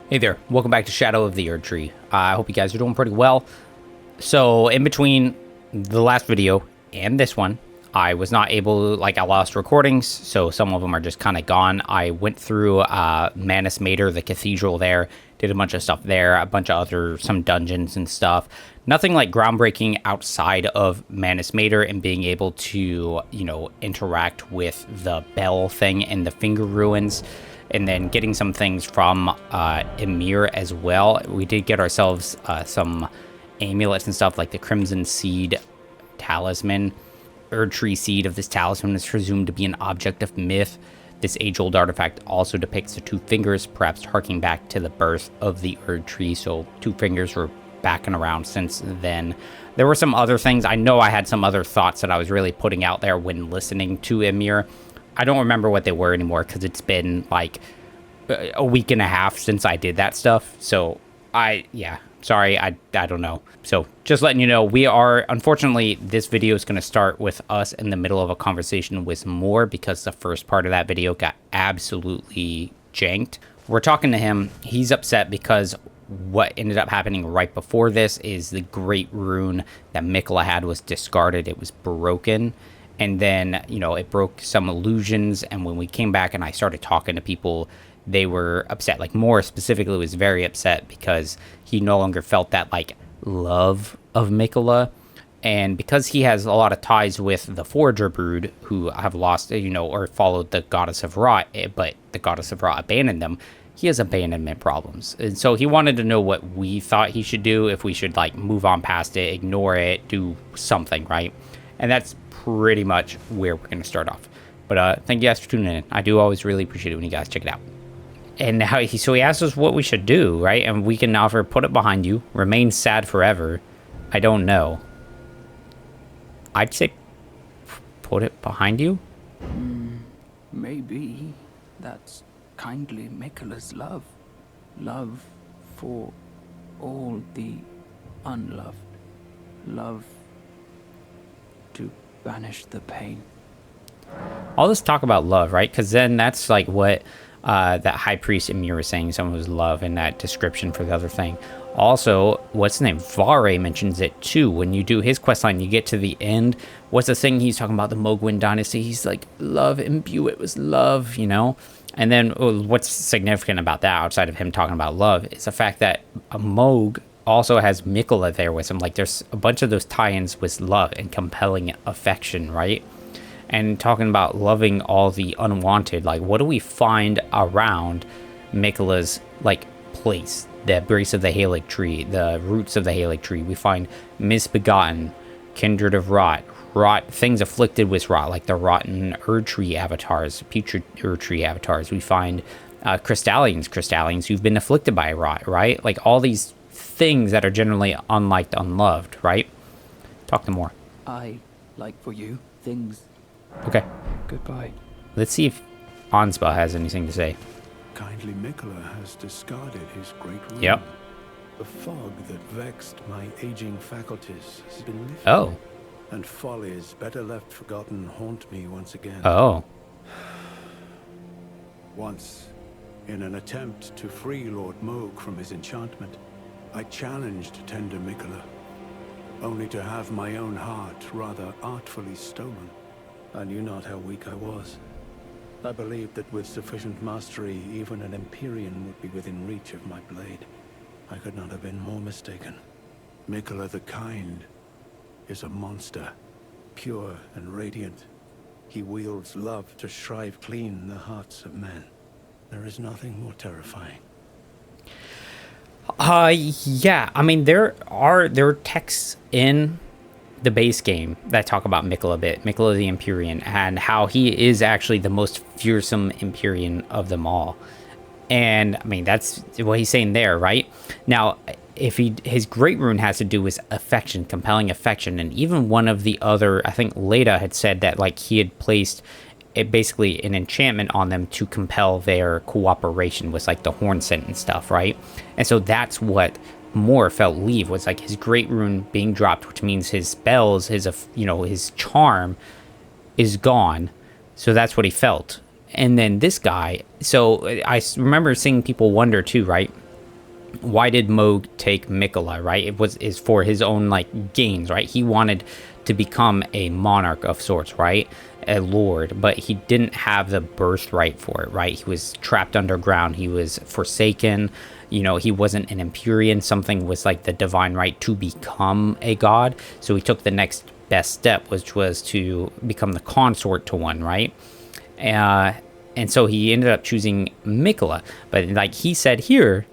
Hey there, welcome back to Shadow of the Erdtree. I hope you guys are doing pretty well. So in between the last video and this one, I was not able to, I lost recordings, so some of them are just kind of gone. I went through Manus Mater, the cathedral there, did a bunch of stuff there, a bunch of some dungeons and stuff. Nothing like groundbreaking outside of Manus Mater and being able to, interact with the bell thing and the finger ruins. And then getting some things from Ymir as well. We did get ourselves some amulets and stuff, like the Crimson Seed Talisman. Erdtree seed of this talisman is presumed to be an object of myth. This age-old artifact also depicts the two fingers, perhaps harking back to the birth of the Erdtree. So two fingers were back and around since then. There were some other things. I know I had some other thoughts that I was really putting out there when listening to Ymir. I don't remember what they were anymore because it's been like a week and a half since I did that stuff. So sorry, I don't know. So just letting you know, unfortunately, this video is going to start with us in the middle of a conversation with Moore because the first part of that video got absolutely janked. We're talking to him. He's upset because what ended up happening right before this is the great rune that Miquella had was discarded. It was broken. And then, it broke some illusions. And when we came back and I started talking to people, they were upset. Like, Moore specifically was very upset because he no longer felt that, love of Miquella. And because he has a lot of ties with the Forager Brood, who have lost, or followed the Goddess of Rot, but the Goddess of Rot abandoned them, he has abandonment problems. And so he wanted to know what we thought he should do, if we should, move on past it, ignore it, do something, right? And that's pretty much where we're going to start off. But thank you guys for tuning in. I do always really appreciate it when you guys check it out. And so he asked us what we should do, right? And we can offer put it behind you, remain sad forever. I don't know. I'd say put it behind you. Maybe that's kindly Miquella's love. Love for all the unloved. Love to banish the pain. All this talk about love, right? Because then that's what that high priest Ymir was saying, someone was love in that description for the other thing. Also, what's his name? Vare mentions it too. When you do his questline, you get to the end. What's the thing he's talking about? The Mogwin dynasty. He's like, love, imbue it with love, And then what's significant about that, outside of him talking about love, is the fact that a Moog also has Miquella there with him. There's a bunch of those tie-ins with love and compelling affection, right? And talking about loving all the unwanted, what do we find around Miquella's place? The brace of the Halig tree, the roots of the Halig tree. We find misbegotten, kindred of rot, things afflicted with rot, like the rotten Erdtree avatars, putrid Erdtree avatars. We find crystallians who've been afflicted by rot, right? All these things that are generally unliked, unloved, right? Talk to more. I like for you things. Okay. Goodbye. Let's see if Anspa has anything to say. Kindly Miquella has discarded his great rune. Yep. The fog that vexed my aging faculties has been lifted. Oh. And follies better left forgotten haunt me once again. Oh. Once, in an attempt to free Lord Moog from his enchantment, I challenged tender Miquella, only to have my own heart rather artfully stolen. I knew not how weak I was. I believed that with sufficient mastery, even an Empyrean would be within reach of my blade. I could not have been more mistaken. Miquella the Kind is a monster, pure and radiant. He wields love to shrive clean the hearts of men. There is nothing more terrifying. Yeah. I mean, there are texts in the base game that talk about Miquella a bit, Miquella the Empyrean, and how he is actually the most fearsome Empyrean of them all. And I mean, that's what he's saying there, right? Now, if his great rune has to do with affection, compelling affection, and even one of the other, I think Leda had said that he had placed basically an enchantment on them to compel their cooperation with the horn scent and stuff, right? And so that's what Moore felt leave was his great rune being dropped, which means his spells, his charm is gone. So that's what he felt. And then this guy, so I remember seeing people wonder too, right? why did Moog take Miquella, right? Is for his own like gains, right? He wanted to become a monarch of sorts, right? A lord, but he didn't have the birthright for it, right? He was trapped underground. He was forsaken. You know, he wasn't an Empyrean. Something was like the divine right to become a god. So he took the next best step, which was to become the consort to one, right? And so he ended up choosing Miquella. But like he said here,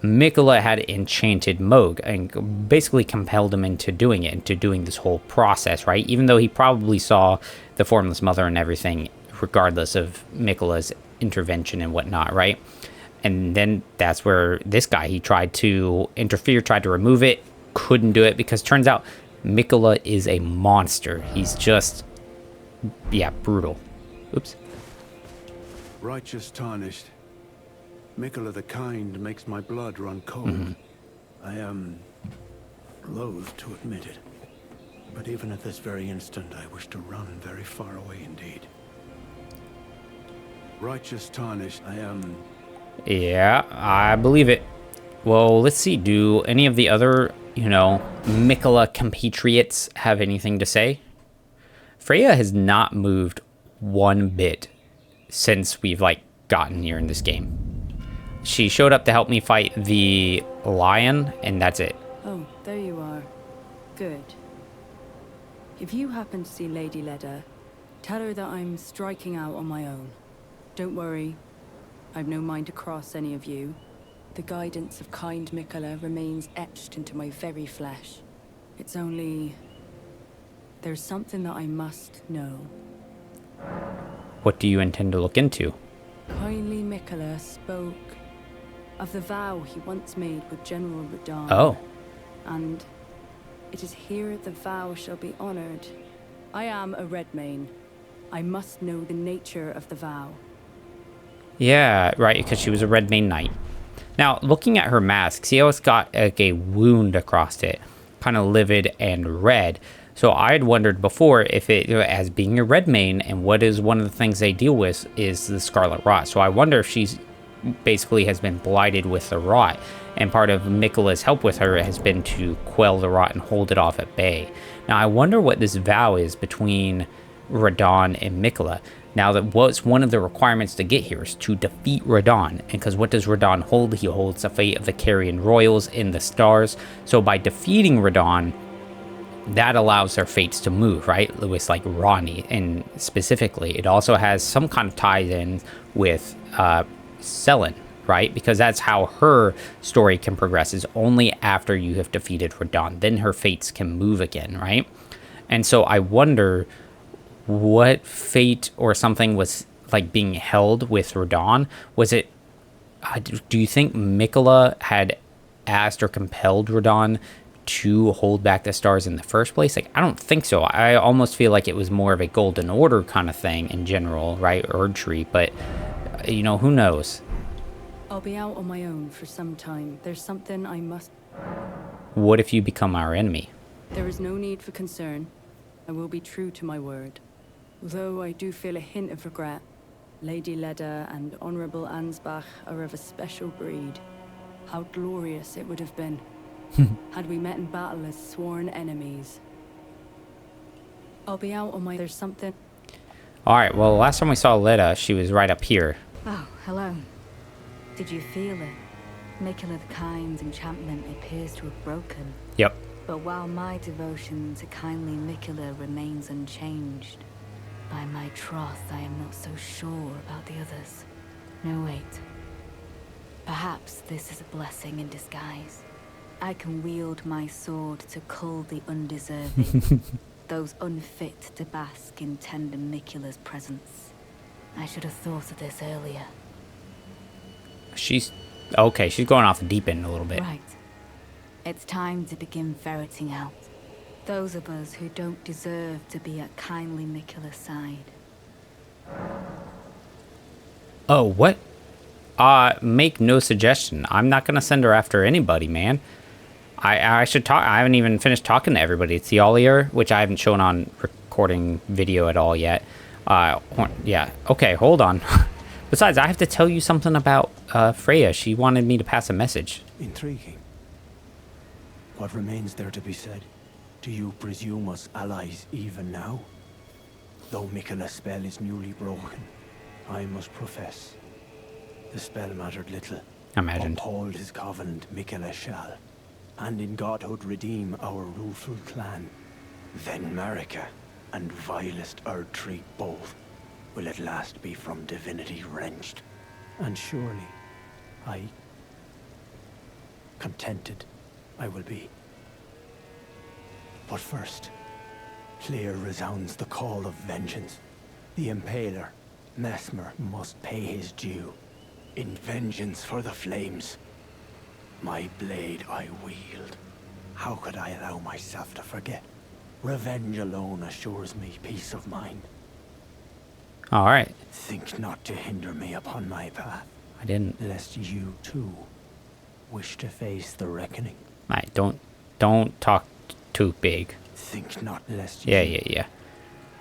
Miquella had enchanted Moog and basically compelled him into doing it, into doing this whole process, right? Even though he probably saw the Formless Mother and everything, regardless of Miquella's intervention and whatnot, right? And then that's where this guy, he tried to interfere, tried to remove it, couldn't do it because turns out Miquella is a monster. He's just, yeah, brutal. Oops. Righteous tarnished. Miquella the Kind makes my blood run cold. I am loath to admit it. But even at this very instant, I wish to run very far away indeed. Righteous tarnished, I am... Yeah, I believe it. Well, let's see. Do any of the other, you know, Miquella compatriots have anything to say? Freya has not moved one bit since we've, like, gotten here in this game. She showed up to help me fight the lion, and that's it. Oh, there you are. Good. If you happen to see Lady Leda, tell her that I'm striking out on my own. Don't worry. I've no mind to cross any of you. The guidance of kind Miquella remains etched into my very flesh. It's only... there's something that I must know. What do you intend to look into? Kindly Miquella spoke of the vow he once made with General Radahn. Oh. And it is here the vow shall be honored. I am a Redmane. I must know the nature of the vow. Yeah, right, because she was a Redmane knight. Now, looking at her mask, see how it's got like a wound across it, kind of livid and red. So I had wondered before if it, as being a Redmane, and what is one of the things they deal with is the Scarlet Rot. So I wonder if she's basically has been blighted with the rot, and part of Miquella's help with her has been to quell the rot and hold it off at bay. Now I wonder what this vow is between Radahn and Miquella. Now that was one of the requirements to get here is to defeat Radahn, and because what does Radahn hold? He holds the fate of the Carrion Royals in the stars. So by defeating Radahn, that allows their fates to move, right? With like Ronnie, and specifically it also has some kind of ties in with Selen, right? Because that's how her story can progress, is only after you have defeated Radahn, then her fates can move again, right? And so I wonder what fate or something was like being held with Radahn. Was it, do you think Miquella had asked or compelled Radahn to hold back the stars in the first place? Like, I don't think so. I almost feel like it was more of a Golden Order kind of thing in general, right? Erdtree, but you know, who knows? I'll be out on my own for some time. There's something I must... What if you become our enemy? There is no need for concern. I will be true to my word. Though I do feel a hint of regret. Lady Leda and Honorable Ansbach are of a special breed. How glorious it would have been had we met in battle as sworn enemies. I'll be out on my... There's something... Alright, well, last time we saw Leda, she was right up here. Oh, hello. Did you feel it? Miquella the Kind's enchantment appears to have broken. Yep. But while my devotion to kindly Miquella remains unchanged, by my troth I am not so sure about the others. No, wait. Perhaps this is a blessing in disguise. I can wield my sword to cull the undeserving, those unfit to bask in tender Miquella's presence. I should have thought of this earlier. She's... okay, she's going off the deep end a little bit. Right. It's time to begin ferreting out those of us who don't deserve to be at kindly Miquella's side. Oh, what? Make no suggestion. I'm not gonna send her after anybody, man. I should talk. I haven't even finished talking to everybody. It's the Ollier, which I haven't shown on recording video at all yet. Yeah. Okay, hold on. Besides, I have to tell you something about Freya. She wanted me to pass a message. Intriguing. What remains there to be said? Do you presume us allies even now? Though Miquella's spell is newly broken, I must profess, the spell mattered little. Imagined. Uphold his covenant, Miquella shall, and in godhood redeem our rueful clan. Then Marika and vilest Erdtree both will at last be from divinity wrenched. And surely, contented I will be. But first, clear resounds the call of vengeance. The Impaler, Mesmer, must pay his due. In vengeance for the flames, my blade I wield. How could I allow myself to forget? Revenge alone assures me peace of mind. All right. Think not to hinder me upon my path, I didn't. lest you too wish to face the reckoning. All right. Don't talk too big. Think not lest you... Yeah.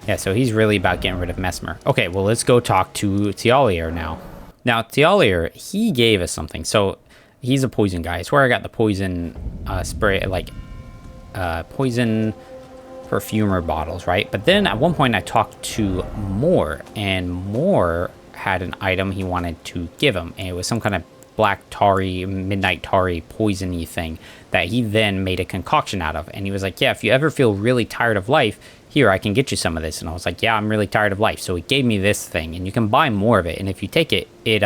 Yeah, so he's really about getting rid of Mesmer. Okay, well, let's go talk to Tialier now. Now, Tialier, he gave us something. So he's a poison guy. It's where I got the poison spray, like poison perfumer bottles, right? But then at one point I talked to Moore, and Moore had an item he wanted to give him, and it was some kind of black tarry, midnight tarry, poisony thing that he then made a concoction out of. And he was like, yeah, if you ever feel really tired of life, here, I can get you some of this. And I was like, yeah, I'm really tired of life. So he gave me this thing, and you can buy more of it. And if you take it, it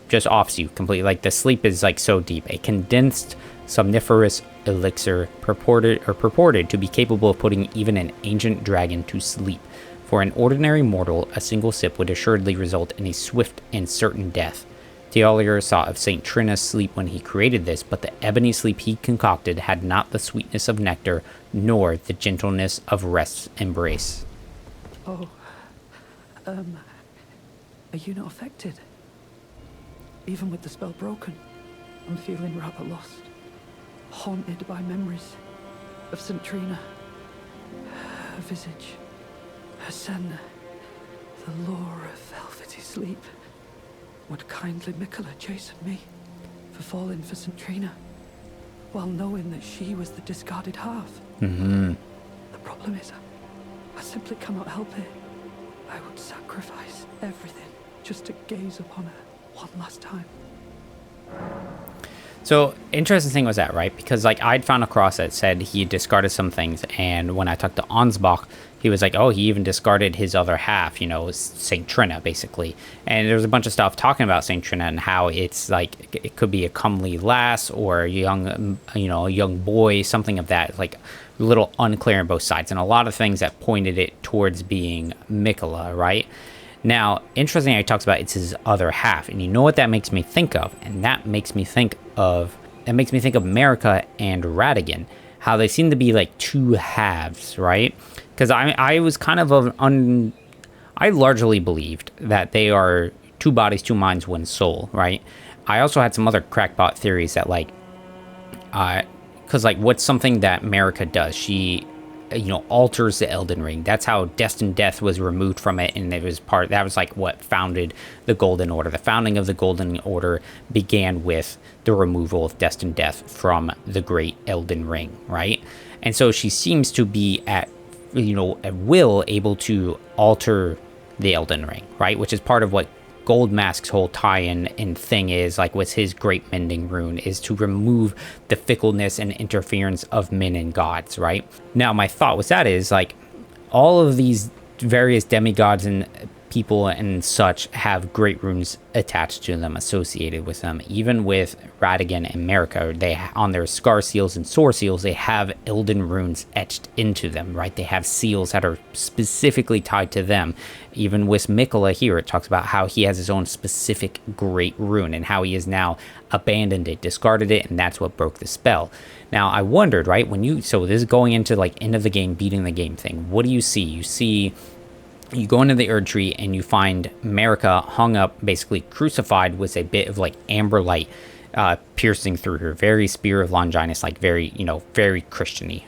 just offs you completely. Like, the sleep is like so deep. A condensed somniferous elixir purported to be capable of putting even an ancient dragon to sleep. For an ordinary mortal, a single sip would assuredly result in a swift and certain death. Tialier saw of St. Trina's sleep when he created this, but the ebony sleep he concocted had not the sweetness of nectar, nor the gentleness of rest's embrace. Oh, are you not affected? Even with the spell broken, I'm feeling rather lost. Haunted by memories of St. Trina. Her visage, her sen, the lure of velvety sleep. Would kindly Miquella chasten me for falling for St. Trina, while knowing that she was the discarded half. Mm-hmm. The problem is, I simply cannot help it. I would sacrifice everything just to gaze upon her one last time. So, interesting thing was that, right? Because, like, I'd found a cross that said he discarded some things, and when I talked to Ansbach, he was like, oh, he even discarded his other half, you know, St. Trina, basically. And there was a bunch of stuff talking about St. Trina and how it's, like, it could be a comely lass or a young, you know, a young boy, something of that, like, a little unclear on both sides. And a lot of things that pointed it towards being Miquella, right? Now, interesting, he talks about it's his other half, and you know what that makes me think of? And that makes me think of Marika and Radigan, how they seem to be like two halves, right? Because I was kind of I largely believed that they are two bodies, two minds, one soul, right? I also had some other crackpot theories that, like, because, like, what's something that Marika does? She, you know, alters the Elden Ring. That's how Destined Death was removed from it, and it was that was like what founded the Golden Order. The founding of the Golden Order began with the removal of Destined Death from the Great Elden Ring, right? And so she seems to be at will able to alter the Elden Ring, right? Which is part of what Gold Mask's whole tie-in and thing is, like, with his Great Mending Rune, is to remove the fickleness and interference of men and gods, right? Now, my thought with that is, like, all of these various demigods and people and such have great runes attached to them, associated with them. Even with Radigan and Marika, they, on their scar seals and sword seals, they have Elden runes etched into them, right? They have seals that are specifically tied to them. Even with Miquella here, it talks about how he has his own specific great rune and how he has now abandoned it, discarded it, and that's what broke the spell. Now, I wondered, right, so this is going into, like, end of the game, beating the game thing. What do you see? You go into the Erdtree and you find Marika hung up, basically crucified, with a bit of, like, amber light piercing through her. Very Spear of Longinus, like, very, very Christian-y,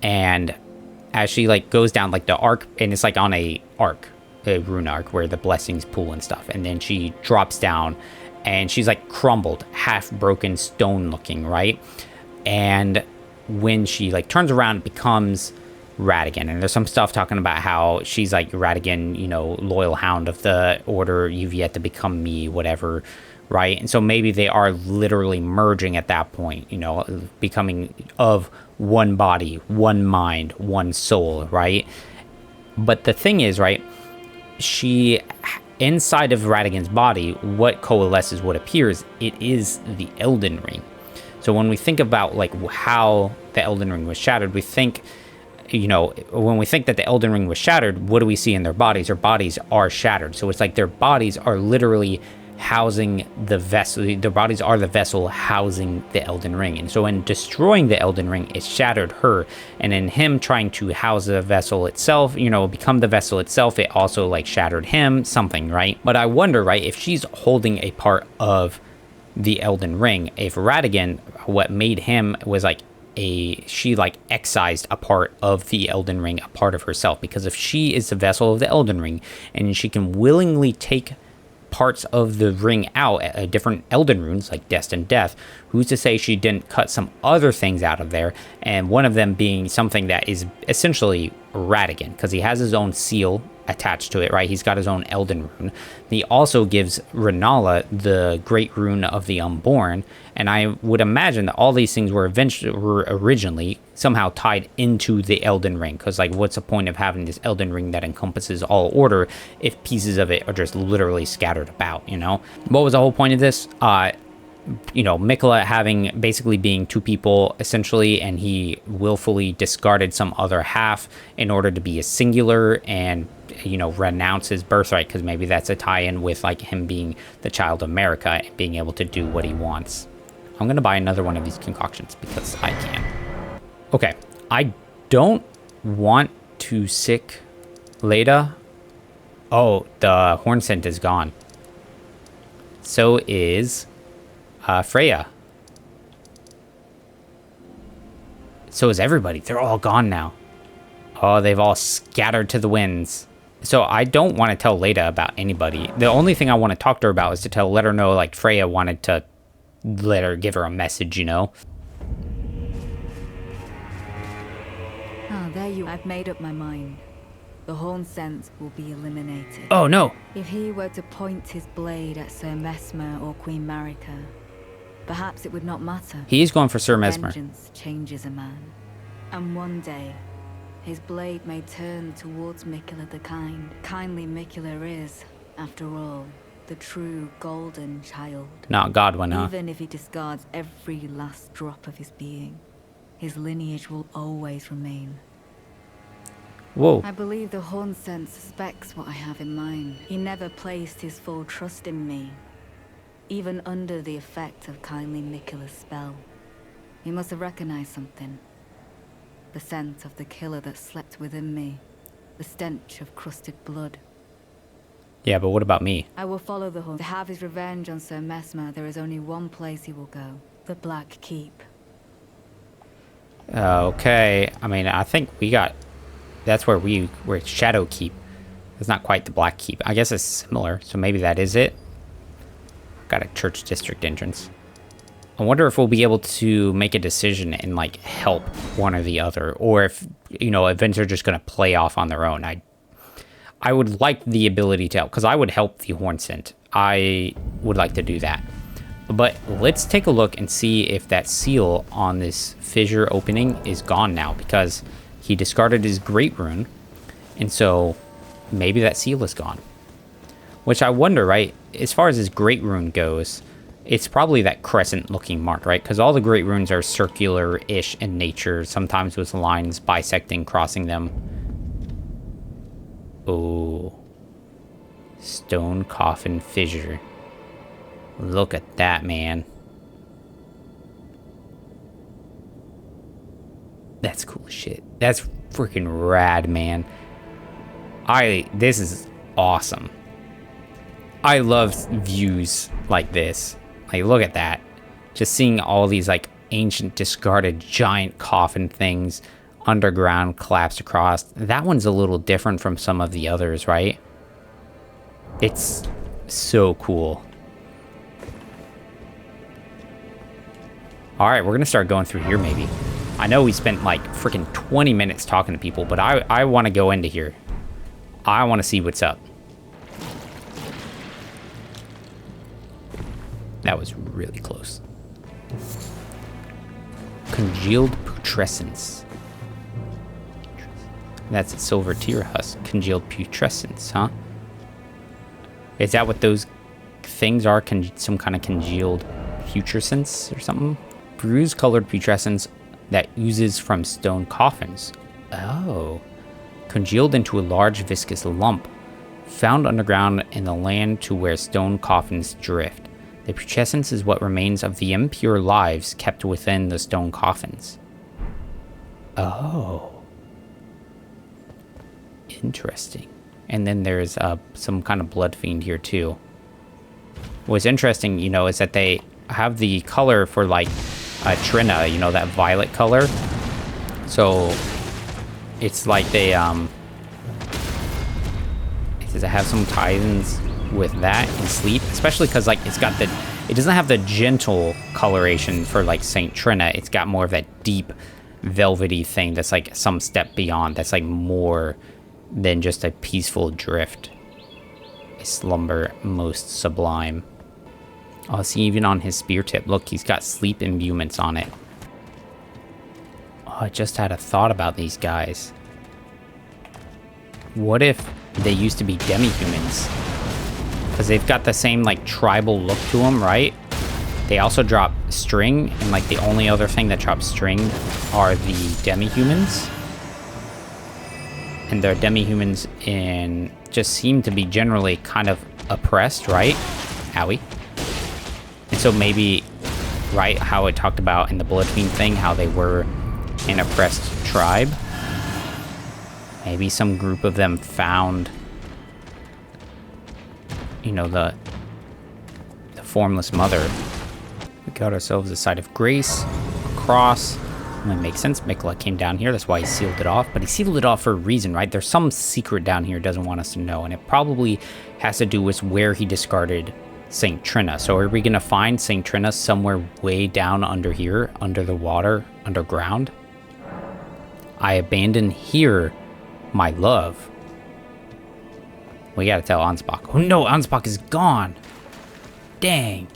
And as she, like, goes down, like, the arc, and it's, like, on a arc, rune arc where the blessings pool and stuff. And then she drops down and she's like crumbled, half broken stone looking, right? And when she like turns around, it becomes Radigan. And there's some stuff talking about how she's like Radigan, you know, loyal hound of the order, you've yet to become me, whatever, right? And so maybe they are literally merging at that point, you know, becoming of one body, one mind, one soul, right? But the thing is, right, she, inside of Radigan's body, what coalesces, what appears, it is the Elden Ring. So when we think about like how the Elden Ring was shattered, we think, you know, when we think that the Elden Ring was shattered, what do we see in their bodies? Their bodies are shattered. So it's like their bodies are literally housing the vessel. Their bodies are the vessel housing the Elden Ring. And so in destroying the Elden Ring, it shattered her. And in him trying to house the vessel itself, you know, become the vessel itself, it also like shattered him, something, right? But I wonder, right, if she's holding a part of the Elden Ring, if Radigan, what made him was like she like excised a part of the Elden Ring, a part of herself, because if she is the vessel of the Elden Ring and she can willingly take parts of the ring out, different Elden runes like Destined Death, who's to say she didn't cut some other things out of there, and one of them being something that is essentially Radigan, because he has his own seal attached to it, right? He's got his own Elden rune. He also gives Renala the Great Rune of the Unborn, and I would imagine that all these things were originally somehow tied into the Elden Ring, because like what's the point of having this Elden Ring that encompasses all order if pieces of it are just literally scattered about, you know? What was the whole point of this? You know, Miquella basically being two people essentially, and he willfully discarded some other half in order to be a singular and, you know, renounce his birthright, because maybe that's a tie-in with like him being the child of America and being able to do what he wants. I'm gonna buy another one of these concoctions because I can. Okay, I don't want to sick Leda. Oh, the horn scent is gone. So is Freya. So is everybody. They're all gone now. Oh, they've all scattered to the winds. So I don't want to tell Leda about anybody. The only thing I want to talk to her about is to let her know, like, Freya wanted to give her a message, you know? Oh, there you... I've made up my mind. The horn sense will be eliminated. Oh, no. If he were to point his blade at Sir Mesmer or Queen Marika, perhaps it would not matter. He is going for Sir Mesmer. Vengeance changes a man. And one day, his blade may turn towards Miquella the Kind. Kindly Miquella is, after all, the true golden child. Not Godwin, huh? Even if he discards every last drop of his being, his lineage will always remain. Whoa. I believe the horn sense suspects what I have in mind. He never placed his full trust in me, even under the effect of kindly Miquella's spell. He must have recognized something. The scent of the killer that slept within me. The stench of crusted blood. Yeah, but what about me? I will follow the horn. To have his revenge on Sir Mesmer, there is only one place he will go. The Black Keep. Okay. I mean, I think we got... That's where we're Shadow Keep. It's not quite the Black Keep. I guess it's similar, so maybe that is it. Got a church district entrance. I wonder if we'll be able to make a decision and, like, help one or the other. Or if, you know, events are just going to play off on their own. I would like the ability to help, because I would help the horn scent. I would like to do that. But let's take a look and see if that seal on this fissure opening is gone now, because he discarded his Great Rune, and so maybe that seal is gone. Which I wonder, right, as far as his Great Rune goes, it's probably that crescent-looking mark, right? Because all the Great Runes are circular-ish in nature, sometimes with lines bisecting, crossing them. Oh. Stone Coffin Fissure. Look at that, man. That's cool as shit. That's freaking rad, man. This is awesome. I love views like this. Like, look at that. Just seeing all these, like, ancient, discarded, giant coffin things underground collapsed across. That one's a little different from some of the others, right? It's so cool. All right, we're gonna start going through here maybe. I know we spent like freaking 20 minutes talking to people, but I want to go into here. I want to see what's up. That was really close. Congealed putrescence. That's a silver tear husk. Congealed putrescence, huh? Is that what those things are? Some kind of congealed putrescence or something? Bruise-colored putrescence that oozes from stone coffins. Oh. Congealed into a large viscous lump, found underground in the land to where stone coffins drift. The putrescence is what remains of the impure lives kept within the stone coffins. Oh. Interesting. And then there's some kind of blood fiend here too. What's interesting, you know, is that they have the color for like Trina, you know, that violet color. So it's like they does it have some tie-ins with that in Sleep, especially because like it doesn't have the gentle coloration for like Saint Trina. It's got more of that deep velvety thing that's like some step beyond, that's like more than just a peaceful drift. A slumber most sublime. Oh, see, even on his spear tip, look, he's got sleep imbuements on it. Oh, I just had a thought about these guys. What if they used to be demi-humans? Because they've got the same, like, tribal look to them, right? They also drop string, and, like, the only other thing that drops string are the demi-humans. And their demi-humans just seem to be generally kind of oppressed, right? Owie. And so maybe, right, how it talked about in the Blood Fiend thing, how they were an oppressed tribe. Maybe some group of them found, you know, the formless mother. We got ourselves a site of grace, a cross. And that makes sense. Miquella came down here. That's why he sealed it off. But he sealed it off for a reason, right? There's some secret down here he doesn't want us to know. And it probably has to do with where he discarded Saint Trina. So are we going to find Saint Trina somewhere way down under here, under the water, underground? I abandon here my love. We got to tell Ansbach. Oh no, Ansbach is gone. Dang.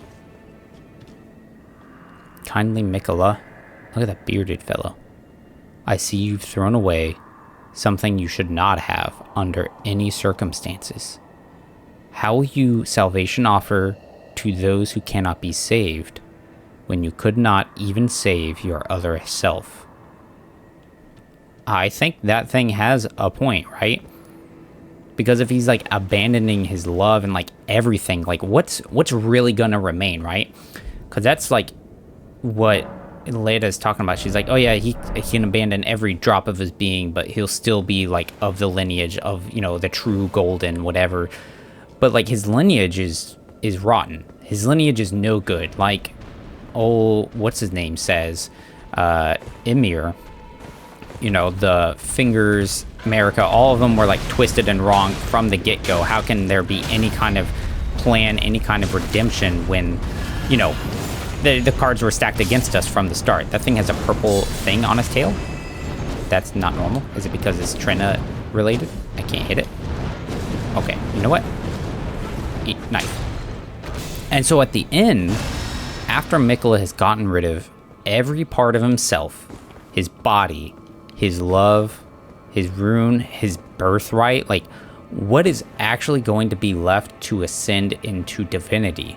Kindly Miquella. Look at that bearded fellow. I see you've thrown away something you should not have under any circumstances. How will you salvation offer to those who cannot be saved when you could not even save your other self? I think that thing has a point, right? Because if he's like abandoning his love and like everything, like what's really gonna remain, right? Because that's like what Leda's talking about. She's like, oh yeah, he can abandon every drop of his being, but he'll still be like of the lineage of, you know, the true golden whatever. But like his lineage is rotten. His lineage is no good. Like, oh, what's his name says, Emir. You know, the fingers, America, all of them were like twisted and wrong from the get-go. How can there be any kind of plan, any kind of redemption when, you know, the cards were stacked against us from the start? That thing has a purple thing on its tail. That's not normal. Is it because it's Trina related? I can't hit it. Okay, you know what? Eat knife. And so at the end, after Miquella has gotten rid of every part of himself, his body, his love, his rune, his birthright, like what is actually going to be left to ascend into divinity,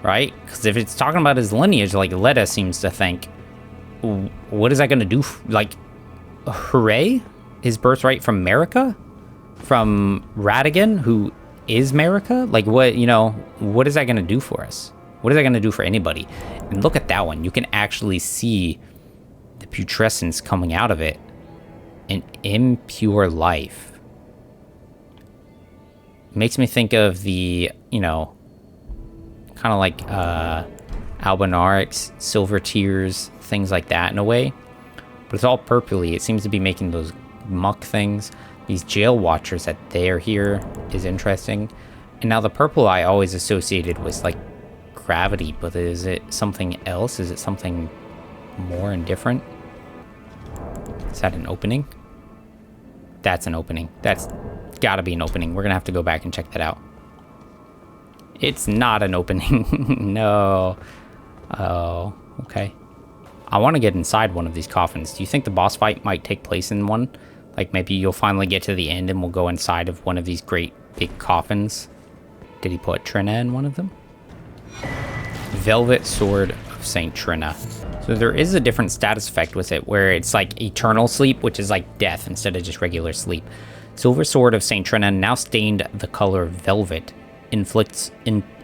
right? Because if it's talking about his lineage, like Leda seems to think, what is that going to do? Like, hooray? His birthright from America? From Radigan, who is America? Like what, you know, what is that going to do for us? What is that going to do for anybody? And look at that one. You can actually see the putrescence coming out of it. An impure life. Makes me think of the, you know, kind of like Albinarix, Silver Tears, things like that in a way. But it's all purpley. It seems to be making those muck things. These jail watchers that they are here is interesting. And now the purple I always associated with like gravity, but is it something else? Is it something more and different? Is that an opening? That's an opening. That's gotta be an opening. We're gonna have to go back and check that out. It's not an opening. No. Oh, okay. I want to get inside one of these coffins. Do you think the boss fight might take place in one? Like maybe you'll finally get to the end and we'll go inside of one of these great big coffins. Did he put Trina in one of them? Velvet Sword of Saint Trina. So there is a different status effect with it where it's like eternal sleep, which is like death instead of just regular sleep. Silver Sword of Saint Trina, now stained the color velvet, inflicts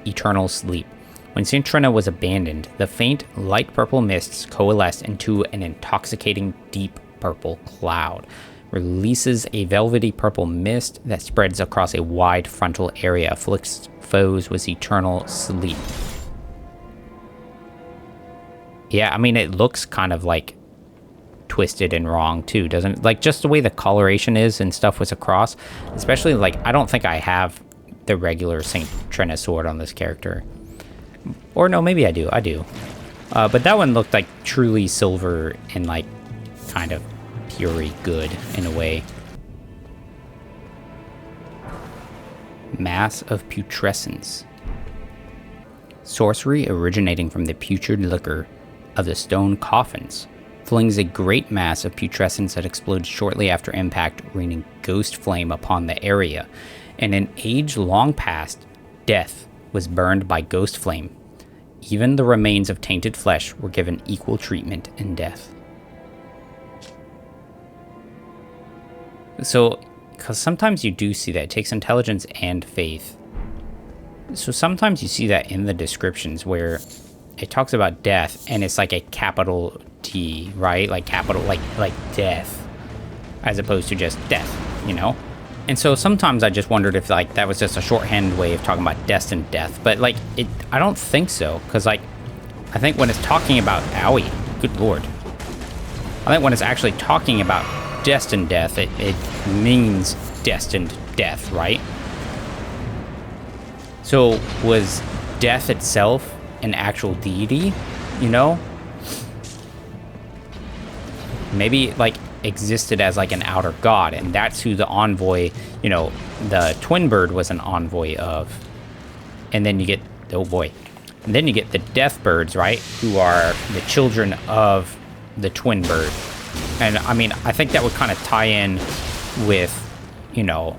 eternal sleep. When Saint Trina was abandoned, the faint light purple mists coalesce into an intoxicating deep purple cloud. Releases a velvety purple mist that spreads across a wide frontal area, afflicts foes with eternal sleep. Yeah, I mean, it looks kind of like twisted and wrong too, doesn't it? Like just the way the coloration is and stuff was across, especially like, I don't think I have the regular Saint Trina sword on this character. Or no, maybe I do. But that one looked like truly silver and like kind of purely good in a way. Mass of putrescence. Sorcery originating from the putrid liquor of the stone coffins flings a great mass of putrescence that explodes shortly after impact, raining ghost flame upon the area. In an age long past, death was burned by ghost flame. Even the remains of tainted flesh were given equal treatment in death. So, because sometimes you do see that. It takes intelligence and faith. So sometimes you see that in the descriptions where it talks about death and it's like a capital T, right? Like capital, like death, as opposed to just death, you know? And so sometimes I just wondered if like that was just a shorthand way of talking about destined death, but like I don't think so, because like I think when it's talking about owie, good lord, I think when it's actually talking about destined death, it means destined death, right? So was death itself an actual deity, you know? Maybe like existed as like an outer god, and that's who the envoy, you know, the twin bird was an envoy of. And then you get, oh boy, and then you get the death birds, right, who are the children of the twin bird. And I mean, I think that would kind of tie in with, you know,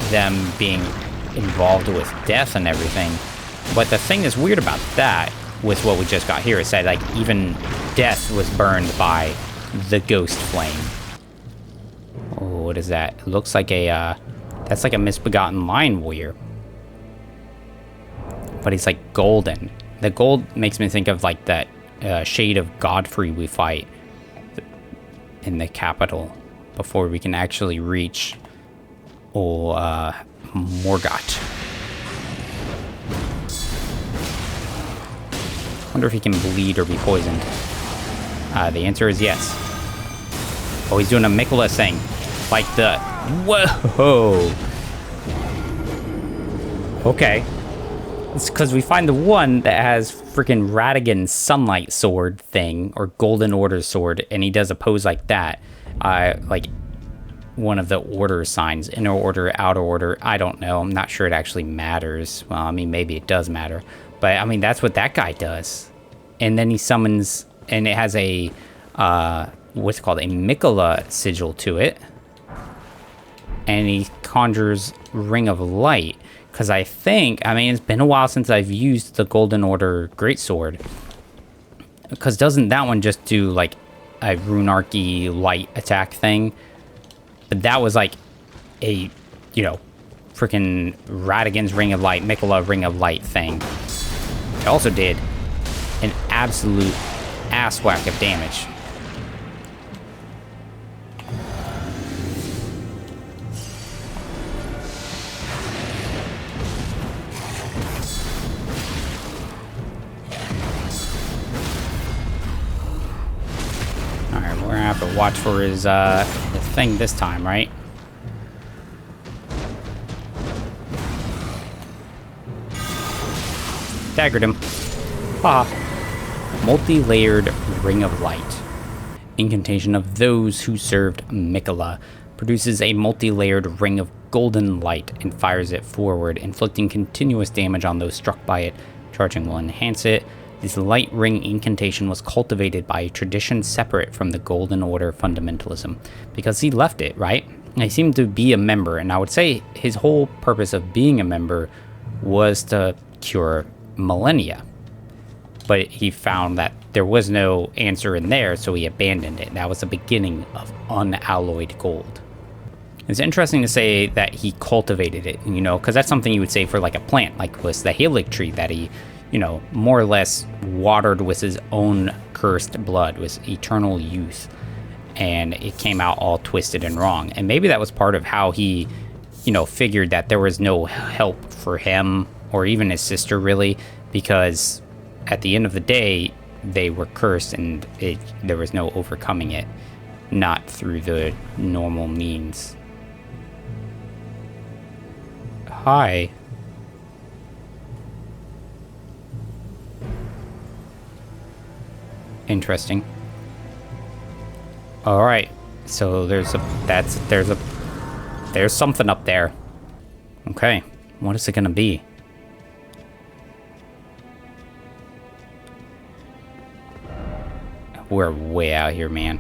them being involved with death and everything. But the thing that's weird about that with what we just got here is that like even death was burned by the ghost flame. Oh, what is that? It looks like a, that's like a misbegotten lion warrior. But he's like golden. The gold makes me think of like that shade of Godfrey we fight in the capital before we can actually reach Morgott. Wonder if he can bleed or be poisoned. The answer is yes. Oh, he's doing a Miquella thing. Like the... Whoa! Okay. It's because we find the one that has freaking Radigan's Sunlight Sword thing, or Golden Order Sword, and he does a pose like that. Like one of the order signs. Inner Order, Outer Order, I don't know. I'm not sure it actually matters. Well, I mean, maybe it does matter. But, I mean, that's what that guy does. And then he summons... And it has a, what's it called? A Miquella sigil to it. And he conjures Ring of Light. Because I think, I mean, it's been a while since I've used the Golden Order Greatsword. Because doesn't that one just do, like, a Runarchy light attack thing? But that was, like, a, you know, freaking Radigan's Ring of Light, Miquella Ring of Light thing. It also did an absolute ass whack of damage. Alright, we're gonna have to watch for his thing this time, right? Daggered him. Haha. Multi-layered ring of light. Incantation of those who served Miquella. Produces a multi-layered ring of golden light and fires it forward, inflicting continuous damage on those struck by it. Charging will enhance it. This light ring incantation was cultivated by a tradition separate from the Golden Order fundamentalism, because he left it, right? He seemed to be a member, and I would say his whole purpose of being a member was to cure millennia. But he found that there was no answer in there, so he abandoned it. That was the beginning of unalloyed gold. It's interesting to say that he cultivated it, you know, because that's something you would say for like a plant, like was the Erdtree that he, you know, more or less watered with his own cursed blood, was eternal youth, and it came out all twisted and wrong. And maybe that was part of how he, you know, figured that there was no help for him or even his sister, really, because at the end of the day, they were cursed and there was no overcoming it, not through the normal means. Hi. Interesting. All right, so there's something up there. Okay, what is it gonna be? We're way out here, man.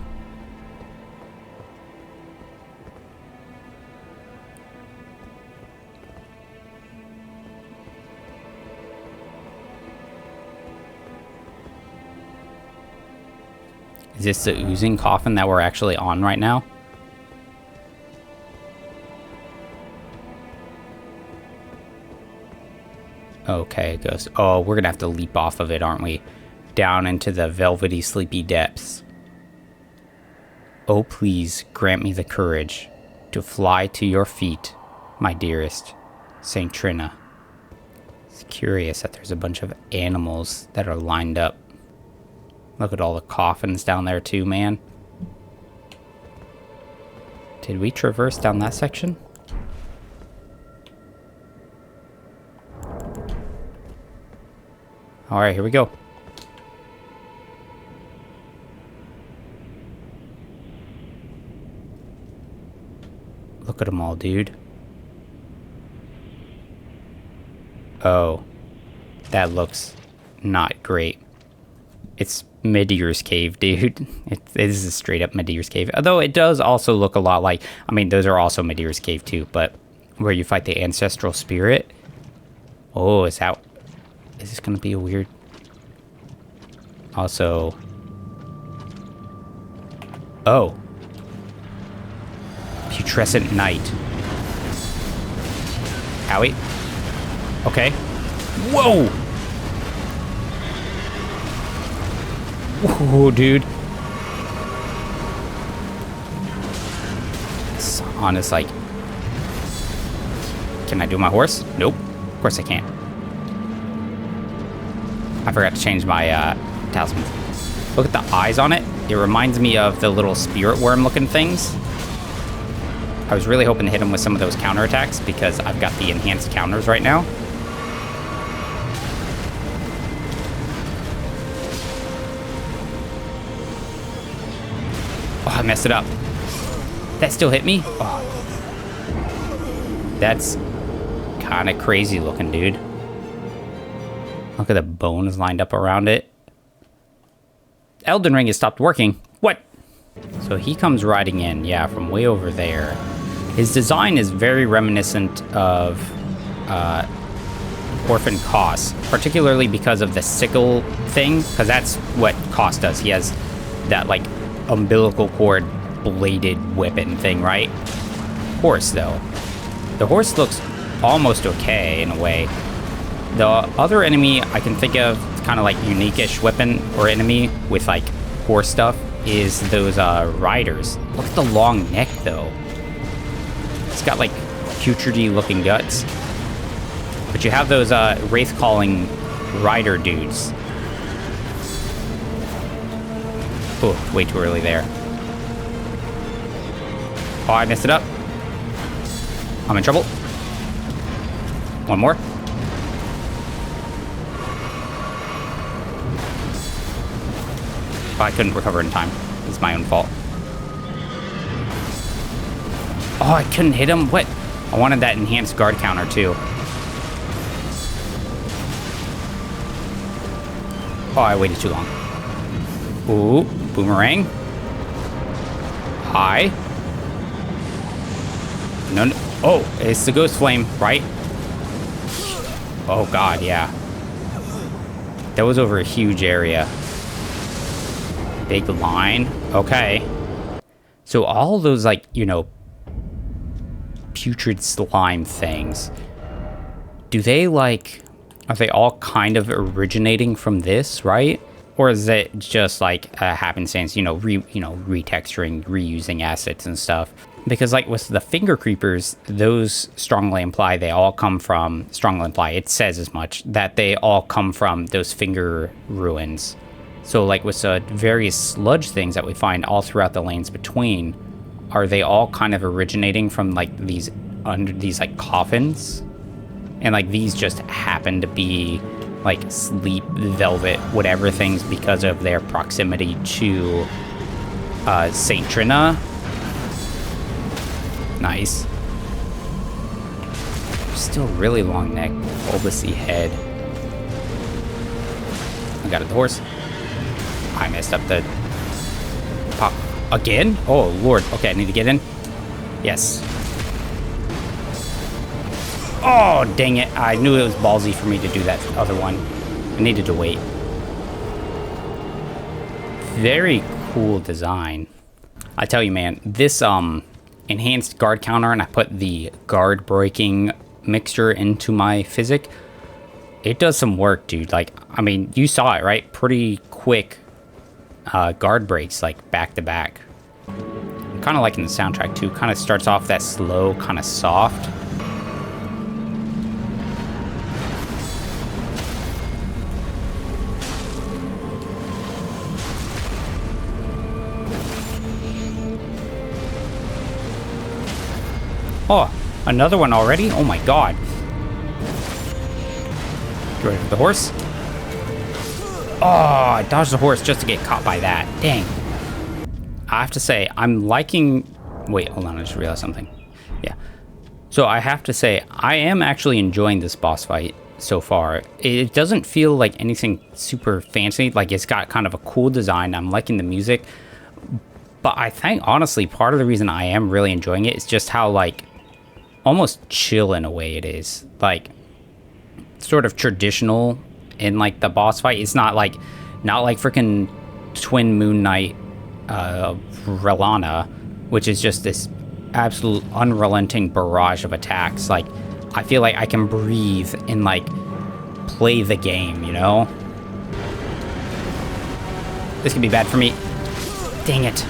Is this the oozing coffin that we're actually on right now? Okay, it goes. Oh, we're gonna have to leap off of it, aren't we? Down into the velvety, sleepy depths. Oh, please grant me the courage to fly to your feet, my dearest Saint Trina. It's curious that there's a bunch of animals that are lined up. Look at all the coffins down there too, man. Did we traverse down that section? Alright, here we go. Look at them all, dude. Oh. That looks not great. It's Medeir's Cave, dude. It is a straight up Medeir's Cave. Although it does also look a lot like... I mean, those are also Medeir's Cave too, but where you fight the ancestral spirit. Oh, is this gonna be a weird... Also... Oh. Putrescent Night. Howie. Okay. Whoa! Whoa, dude. It's honest, like... Can I do my horse? Nope. Of course I can't. I forgot to change my talisman. Look at the eyes on it. It reminds me of the little spirit worm looking things. I was really hoping to hit him with some of those counterattacks because I've got the enhanced counters right now. Oh, I messed it up. That still hit me? Oh. That's kind of crazy looking, dude. Look at the bones lined up around it. Elden Ring has stopped working. What? So he comes riding in, yeah, from way over there. His design is very reminiscent of Orphan Koss, particularly because of the sickle thing, because that's what Koss does. He has that, like, umbilical cord bladed weapon thing, right? Horse, though. The horse looks almost okay in a way. The other enemy I can think of, kind of like unique-ish weapon or enemy with like horse stuff, is those riders. Look at the long neck, though. It's got like putrid looking guts. But you have those wraith-calling rider dudes. Oh, way too early there. Oh, I messed it up. I'm in trouble. One more. I couldn't recover in time. It's my own fault. Oh, I couldn't hit him? What? I wanted that enhanced guard counter, too. Oh, I waited too long. Ooh, boomerang. Hi. No, no. Oh, it's the ghost flame, right? Oh, God, yeah. That was over a huge area. Big line. Okay. So all those, like, you know, putrid slime things, do they, like, are they all kind of originating from this, right? Or is it just like a happenstance, retexturing, reusing assets and stuff? Because like with the finger creepers, those strongly imply it says as much, that they all come from those finger ruins. So like with the various sludge things that we find all throughout the lanes between, are they all kind of originating from like these like coffins? And like these just happen to be like sleep, velvet, whatever things because of their proximity to Saint Trina. Nice. Still really long neck, bulbousy head. I got it, the horse. I messed up the pop again. Oh Lord. Okay, I need to get in. Yes. Oh, dang it. I knew it was ballsy for me to do that other one. I needed to wait. Very cool design. I tell you, man, this enhanced guard counter, and I put the guard breaking mixture into my physic. It does some work, dude. Like, I mean, you saw it, right? Pretty quick guard breaks, like, back to back. I'm kind of liking the soundtrack, too. Kind of starts off that slow, kind of soft. Oh, another one already? Oh my god. Get ready for the horse. Oh, I dodged the horse just to get caught by that. Dang. I have to say, I'm liking... Wait, hold on, I just realized something. Yeah. So I have to say, I am actually enjoying this boss fight so far. It doesn't feel like anything super fancy. Like, it's got kind of a cool design. I'm liking the music. But I think, honestly, part of the reason I am really enjoying it is just how, like, almost chill in a way it is. Like, sort of traditional in, like, the boss fight. It's not like freaking Twin Moon Knight Relana, which is just this absolute unrelenting barrage of attacks. Like, I feel like I can breathe and, like, play the game, you know? This could be bad for me. Dang it.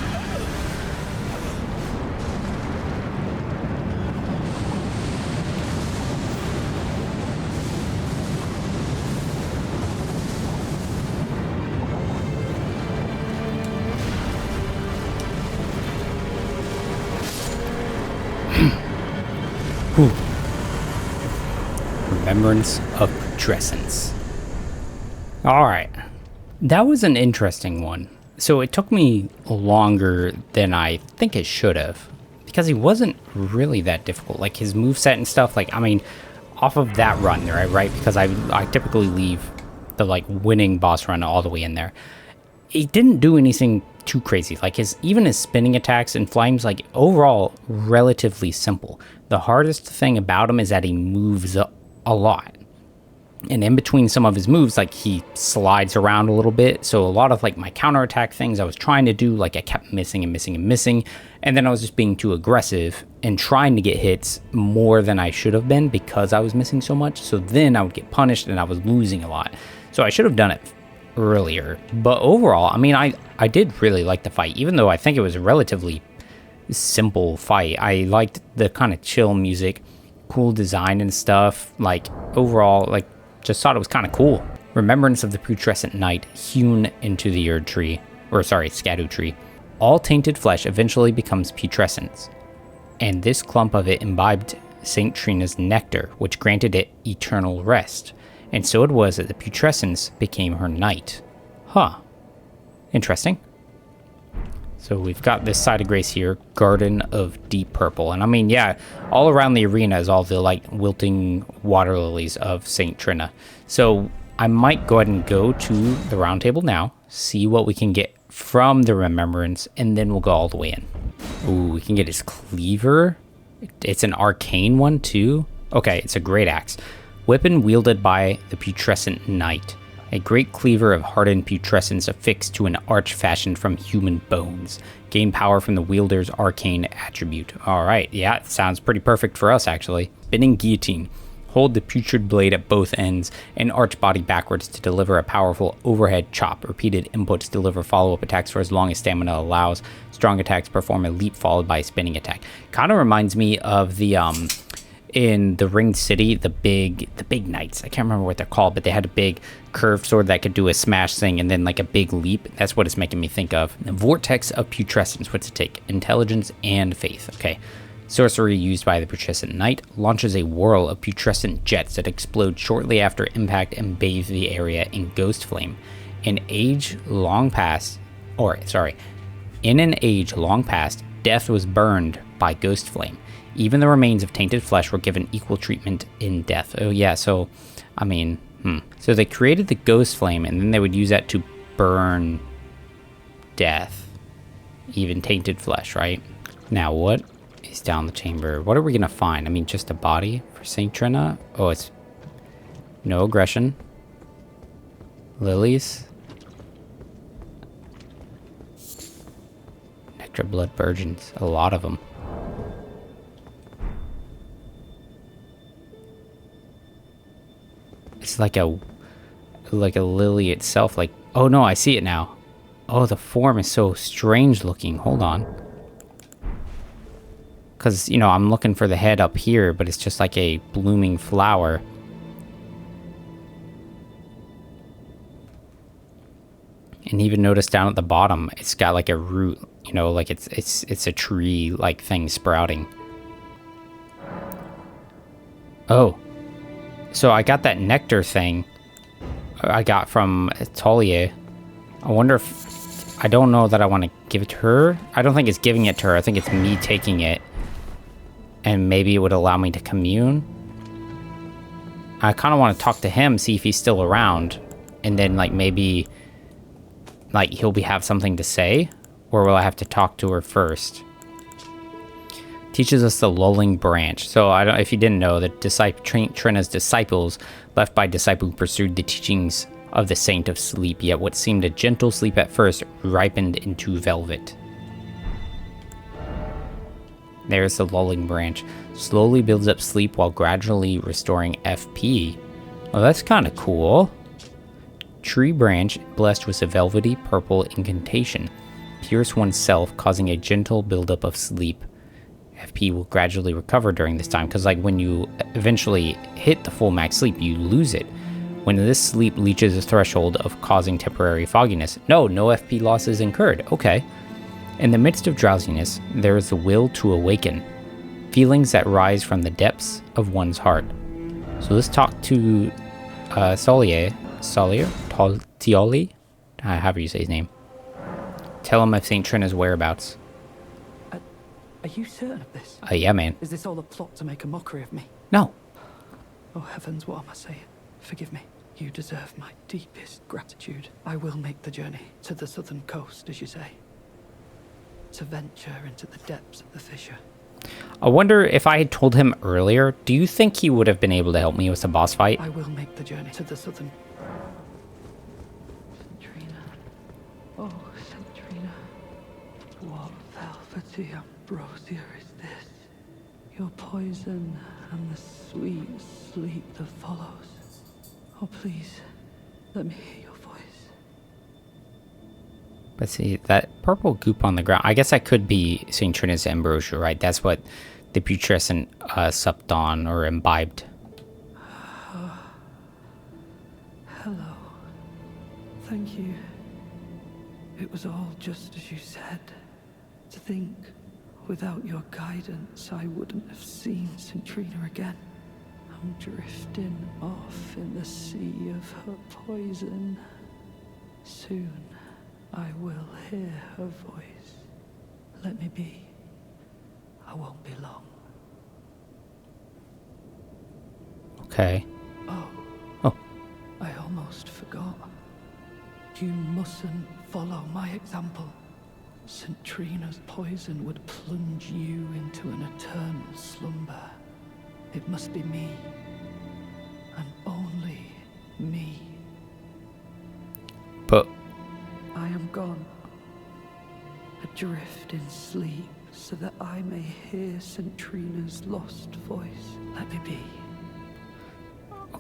Remembrance of Putrescence. Alright. That was an interesting one. So it took me longer than I think it should have. Because he wasn't really that difficult. Like his moveset and stuff, like, I mean, off of that run there, right? Because I typically leave the, like, winning boss run all the way in there. It didn't do anything too crazy. Like even his spinning attacks and flames, like, overall relatively simple. The hardest thing about him is that he moves a lot. And in between some of his moves, like, he slides around a little bit. So a lot of, like, my counterattack things I was trying to do, like, I kept missing and missing and missing. And then I was just being too aggressive and trying to get hits more than I should have been because I was missing so much. So then I would get punished and I was losing a lot. So I should have done it earlier. But overall, I mean, I did really like the fight, even though I think it was a relatively simple fight. I liked the kind of chill music, cool design and stuff. Like, overall, like, just thought it was kind of cool. Remembrance of the Putrescent Knight hewn into the Erdtree, or sorry, Scadu tree. All tainted flesh eventually becomes putrescence, and this clump of it imbibed Saint Trina's nectar, which granted it eternal rest. And so it was that the putrescence became her knight. Huh. Interesting. So we've got this side of grace here, Garden of Deep Purple. And I mean, yeah, all around the arena is all the, like, wilting water lilies of St. Trina. So I might go ahead and go to the round table now, see what we can get from the remembrance, and then we'll go all the way in. Ooh, we can get his cleaver. It's an arcane one, too. Okay, it's a great axe. Weapon wielded by the putrescent knight. A great cleaver of hardened putrescence affixed to an arch fashioned from human bones. Gain power from the wielder's arcane attribute. Alright, yeah, it sounds pretty perfect for us, actually. Spinning guillotine. Hold the putrid blade at both ends and arch body backwards to deliver a powerful overhead chop. Repeated inputs deliver follow-up attacks for as long as stamina allows. Strong attacks perform a leap followed by a spinning attack. Kind of reminds me of the, in the Ringed City, the big knights. I can't remember what they're called, but they had a big curved sword that could do a smash thing and then like a big leap. That's what it's making me think of. The Vortex of Putrescence. What's it take? Intelligence and faith. Okay. Sorcery used by the putrescent knight launches a whirl of putrescent jets that explode shortly after impact and bathe the area in ghost flame. In an age long past, death was burned by ghost flame. Even the remains of tainted flesh were given equal treatment in death. Oh yeah, so, I mean, So they created the ghost flame, and then they would use that to burn death. Even tainted flesh, right? Now, what is down the chamber? What are we gonna find? I mean, just a body for St. Trina? Oh, it's no aggression. Lilies. Nectar blood virgins. A lot of them. It's like a lily itself. Like, oh no, I see it now. Oh, the form is so strange looking. Hold on. Because, you know, I'm looking for the head up here, but it's just like a blooming flower. And even notice down at the bottom, it's got like a root, you know, like it's a tree like thing sprouting. Oh. So I got that nectar thing I got from Tolier. I wonder if... I don't know that I want to give it to her. I don't think it's giving it to her. I think it's me taking it. And maybe it would allow me to commune. I kind of want to talk to him, see if he's still around. And then, like, maybe... like, he'll have something to say? Or will I have to talk to her first? Teaches us the lulling branch. So I don't, if you didn't know, that Trina's disciples left by disciple who pursued the teachings of the Saint of Sleep, yet what seemed a gentle sleep at first ripened into velvet. There's the lulling branch. Slowly builds up sleep while gradually restoring FP. Well, that's kind of cool. Tree branch blessed with a velvety purple incantation. Pierce oneself, causing a gentle buildup of sleep. FP will gradually recover during this time, because like when you eventually hit the full max sleep, you lose it. When this sleep reaches a threshold of causing temporary fogginess. No FP losses incurred. Okay. In the midst of drowsiness, there is the will to awaken. Feelings that rise from the depths of one's heart. So let's talk to Tioli, however you say his name. Tell him of St. Trina's whereabouts. Are you certain of this? Yeah, man. Is this all a plot to make a mockery of me? No. Oh heavens, what am I saying? Forgive me. You deserve my deepest gratitude. I will make the journey to the southern coast, as you say. To venture into the depths of the fissure. I wonder if I had told him earlier, do you think he would have been able to help me with the boss fight? I will make the journey to the southern... St. Trina. Oh, St. Trina. What velvety ambrosia is this? Your poison and the sweet sleep that follows. Oh, please, let me hear your voice. But see, that purple goop on the ground, I guess that could be St. Trina's ambrosia, right? That's what the putrescent supped on or imbibed. Hello. Thank you. It was all just as you said. To think, without your guidance, I wouldn't have seen St. Trina again. I'm drifting off in the sea of her poison. Soon, I will hear her voice. Let me be. I won't be long. Okay. Oh. Oh. I almost forgot. You mustn't follow my example. St. Trina's poison would plunge you into an eternal slumber. It must be me. And only me. But I am gone. Adrift in sleep, so that I may hear St. Trina's lost voice. Let me be.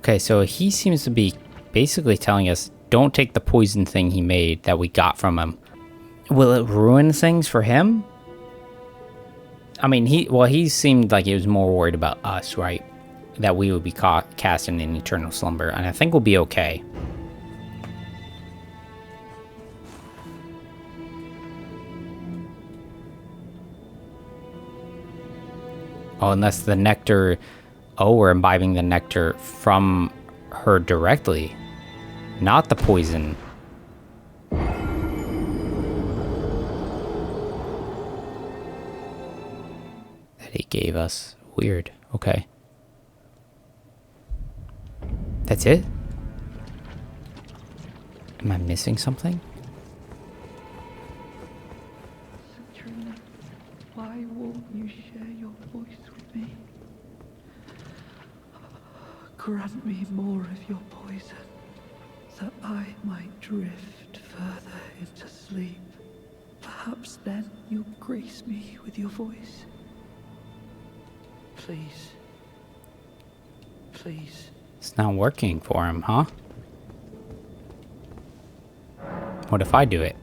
okay, so he seems to be basically telling us, don't take the poison thing he made that we got from him. Will it ruin things for him? I mean, he seemed like he was more worried about us, right? That we would be cast in an eternal slumber, and I think we'll be okay. Oh, unless the nectar... Oh, we're imbibing the nectar from her directly. Not the poison. That he gave us. Weird. Okay. That's it? Am I missing something? St. Trina, why won't you share your voice with me? Grant me more of your poison, that I might drift further into sleep. Perhaps then you'll grace me with your voice. Please. Please. It's not working for him, huh? What if I do it?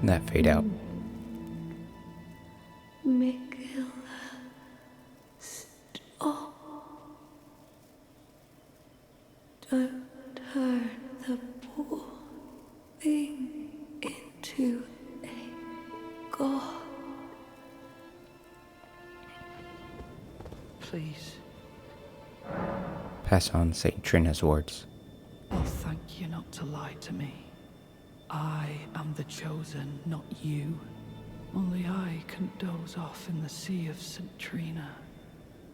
And that fade out. Miquella, stop. Don't turn the poor thing into a god. Please. Pass on St. Trina's words. I'll thank you not to lie to me. I am the chosen, not you. Only I can doze off in the sea of St. Trina.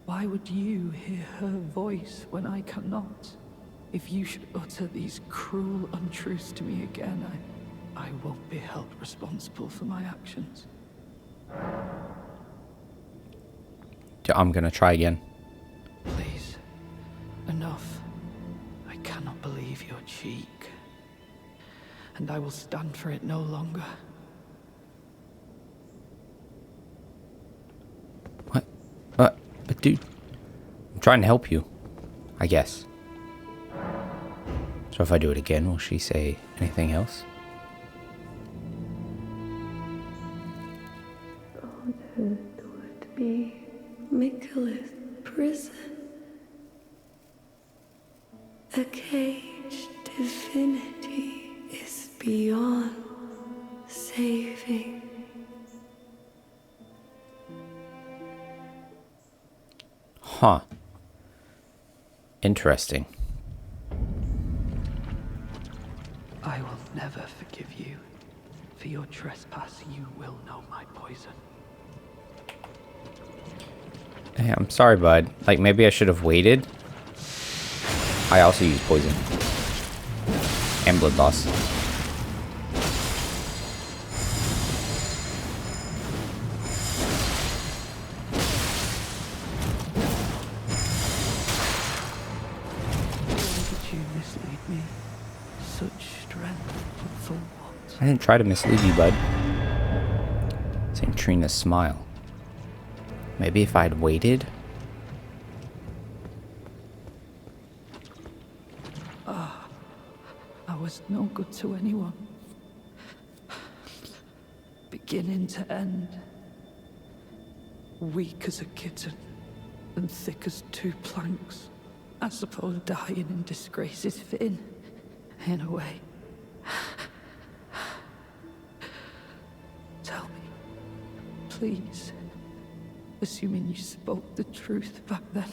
Why would you hear her voice when I cannot? If you should utter these cruel untruths to me again, I won't be held responsible for my actions. I'm gonna try again. Please, enough. I cannot believe your cheek. And I will stand for it no longer. What? But dude, I'm trying to help you, I guess. So if I do it again, will she say anything else? On earth would be Miquella's prison. A caged divinity is beyond saving. Huh. Interesting. I will never forgive you. For your trespass, you will know my poison. Hey, I'm sorry, bud. Like, maybe I should have waited. I also use poison. And blood loss. Why did you mislead me? Such strength, but for what? I didn't try to mislead you, bud. St. Trina's smile. Maybe if I'd waited? I was no good to anyone. Beginning to end. Weak as a kitten, and thick as two planks. I suppose dying in disgrace is fitting, in a way. Tell me, please, assuming you spoke the truth back then.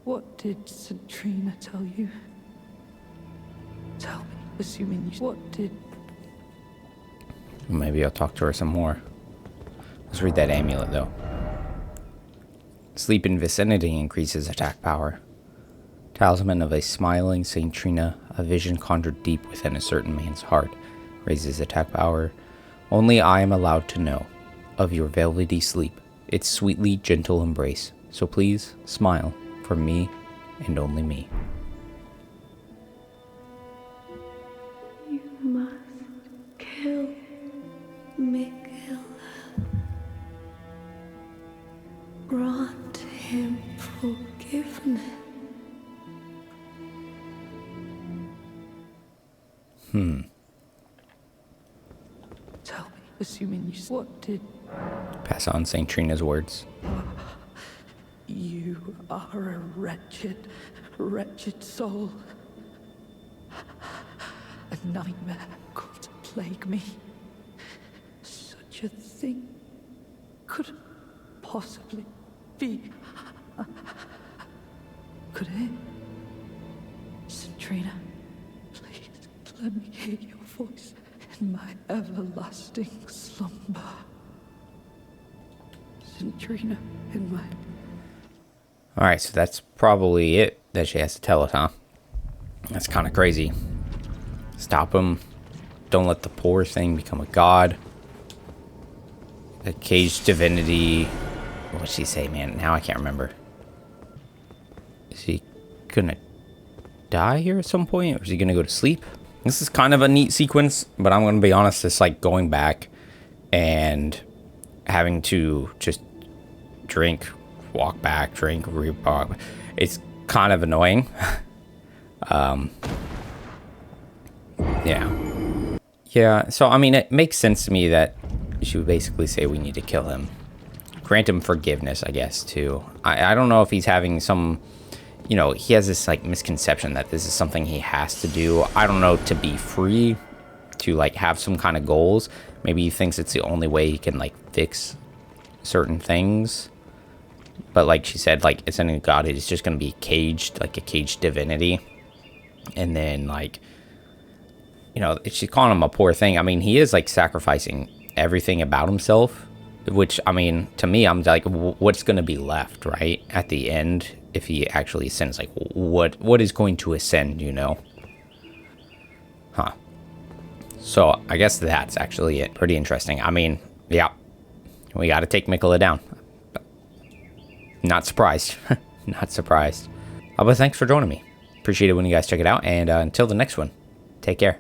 What did St. Trina tell you? Tell me, assuming you... What did... Maybe I'll talk to her some more. Let's read that amulet, though. Sleep in vicinity increases attack power. Talisman of a smiling St. Trina, a vision conjured deep within a certain man's heart, raises attack power. Only I am allowed to know of your velvety sleep, its sweetly gentle embrace. So please, smile for me and only me. You must kill Miquella. Grant him forgiveness. Tell me, assuming you... What did... Pass on St. Trina's words. You are a wretched, wretched soul. A nightmare could plague me. Such a thing could possibly be. Could it? St. Trina, please let me hear your voice in my everlasting slumber. St. Trina, in my... Alright, so that's probably it that she has to tell us, huh? That's kind of crazy. Stop him. Don't let the poor thing become a god. A caged divinity. What did she say, man? Now I can't remember. Is he gonna die here at some point? Or is he gonna go to sleep? This is kind of a neat sequence, but I'm gonna be honest, it's like going back and having to just drink, walk back, drink, walk. It's kind of annoying. Yeah, so I mean, it makes sense to me that she would basically say we need to kill him. Grant him forgiveness, I guess, too. I don't know if he's having some, you know, he has this, like, misconception that this is something he has to do. I don't know, to be free, to, like, have some kind of goals. Maybe he thinks it's the only way he can, like, fix certain things. But like she said, like, it's any god, it's just going to be caged, like a caged divinity. And then, like, you know, she's calling him a poor thing. I mean, he is, like, sacrificing everything about himself. Which, I mean, to me, I'm like, what's going to be left, right? At the end, if he actually ascends, like, what is going to ascend, you know? Huh. So, I guess that's actually it. Pretty interesting. I mean, yeah. We got to take Miquella down. Not surprised. Not surprised. But thanks for joining me. Appreciate it when you guys check it out. And until the next one, take care.